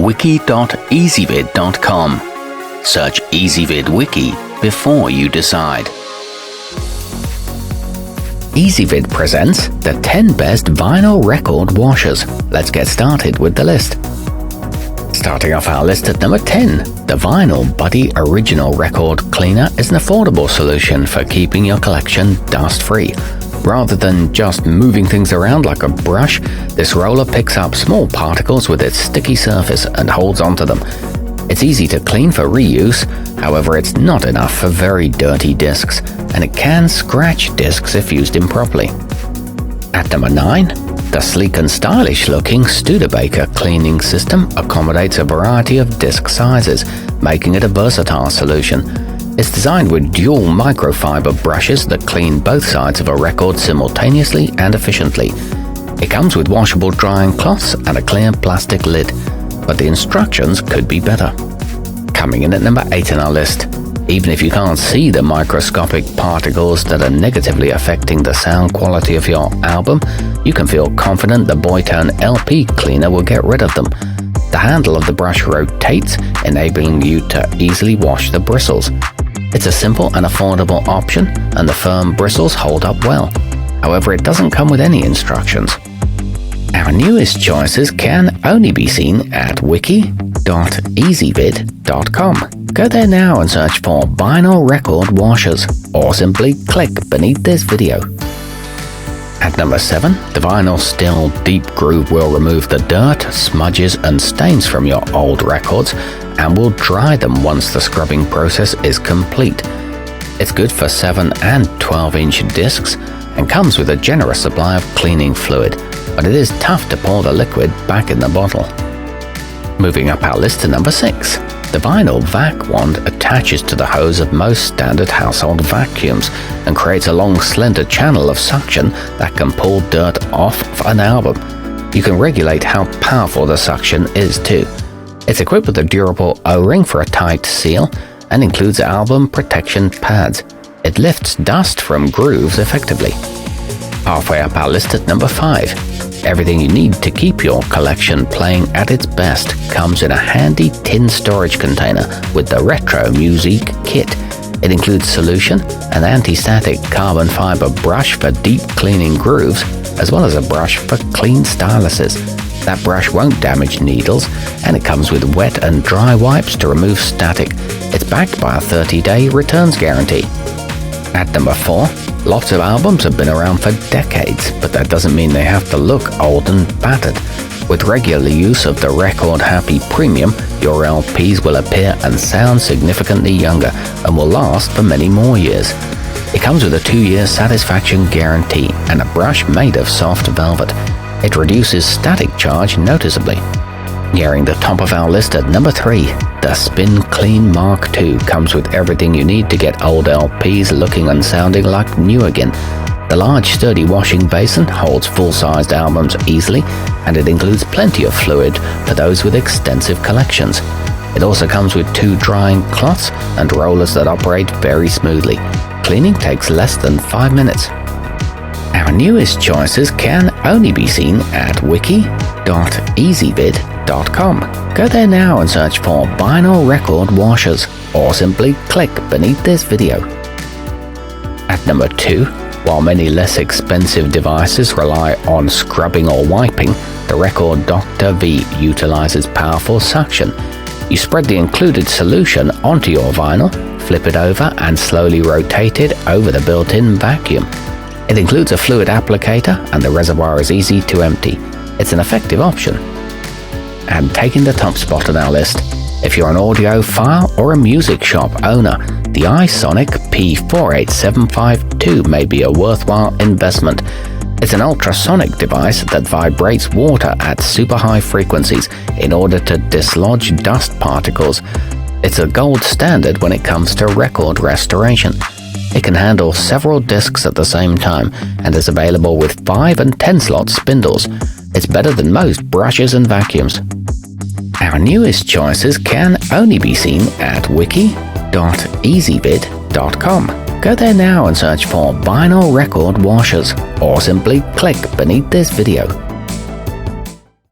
wiki.ezvid.com. Search Ezvid Wiki before you decide. Ezvid presents the 10 best vinyl record washers. Let's get started with the list. Starting off our list at number 10, the Vinyl Buddy Original Record Cleaner is an affordable solution for keeping your collection dust-free. Rather than just moving things around like a brush, this roller picks up small particles with its sticky surface and holds onto them. It's easy to clean for reuse, however it's not enough for very dirty discs, and it can scratch discs if used improperly. At number 9, the sleek and stylish looking Studebaker cleaning system accommodates a variety of disc sizes, making it a versatile solution. It's designed with dual microfiber brushes that clean both sides of a record simultaneously and efficiently. It comes with washable drying cloths and a clear plastic lid, but the instructions could be better. Coming in at number 8 on our list. Even if you can't see the microscopic particles that are negatively affecting the sound quality of your album, you can feel confident the Boytone LP cleaner will get rid of them. The handle of the brush rotates, enabling you to easily wash the bristles. It's a simple and affordable option, and the firm bristles hold up well. However, it doesn't come with any instructions. Our newest choices can only be seen at wiki.ezvid.com. Go there now and search for vinyl record washers, or simply click beneath this video. At number 7, the Vinyl Styl Deep Groove will remove the dirt, smudges and stains from your old records and will dry them once the scrubbing process is complete. It's good for 7 and 12-inch discs and comes with a generous supply of cleaning fluid, but it is tough to pour the liquid back in the bottle. Moving up our list to number 6. The vinyl vac wand attaches to the hose of most standard household vacuums and creates a long slender channel of suction that can pull dirt off an album. You can regulate how powerful the suction is too. It's equipped with a durable O-ring for a tight seal and includes album protection pads. It lifts dust from grooves effectively. Halfway up our list at number 5. Everything you need to keep your collection playing at its best comes in a handy tin storage container with the Retro Musique kit. It includes solution, an anti-static carbon fiber brush for deep cleaning grooves, as well as a brush for clean styluses. That brush won't damage needles, and it comes with wet and dry wipes to remove static. It's backed by a 30-day returns guarantee. At number 4, lots of albums have been around for decades, but that doesn't mean they have to look old and battered. With regular use of the Record Happy Premium, your LPs will appear and sound significantly younger and will last for many more years. It comes with a 2-year satisfaction guarantee and a brush made of soft velvet. It reduces static charge noticeably. Nearing the top of our list at number 3, the Spin Clean Mark II comes with everything you need to get old LPs looking and sounding like new again. The large sturdy washing basin holds full-sized albums easily, and it includes plenty of fluid for those with extensive collections. It also comes with 2 drying cloths and rollers that operate very smoothly. Cleaning takes less than 5 minutes. Our newest choices can only be seen at wiki.ezvid.com. Go there now and search for vinyl record washers, or simply click beneath this video. At number 2, while many less expensive devices rely on scrubbing or wiping, the Record Dr. V utilizes powerful suction. You spread the included solution onto your vinyl, flip it over and slowly rotate it over the built-in vacuum. It includes a fluid applicator and the reservoir is easy to empty. It's an effective option. And taking the top spot on our list, if you're an audiophile or a music shop owner, the isonic P48752 may be a worthwhile investment. It's an ultrasonic device that vibrates water at super high frequencies in order to dislodge dust particles. It's a gold standard when it comes to record restoration. It can handle several discs at the same time and is available with 5 and 10 slot spindles. It's better than most brushes and vacuums. Our newest choices can only be seen at wiki.ezvid.com. Go there now and search for vinyl record washers, or simply click beneath this video.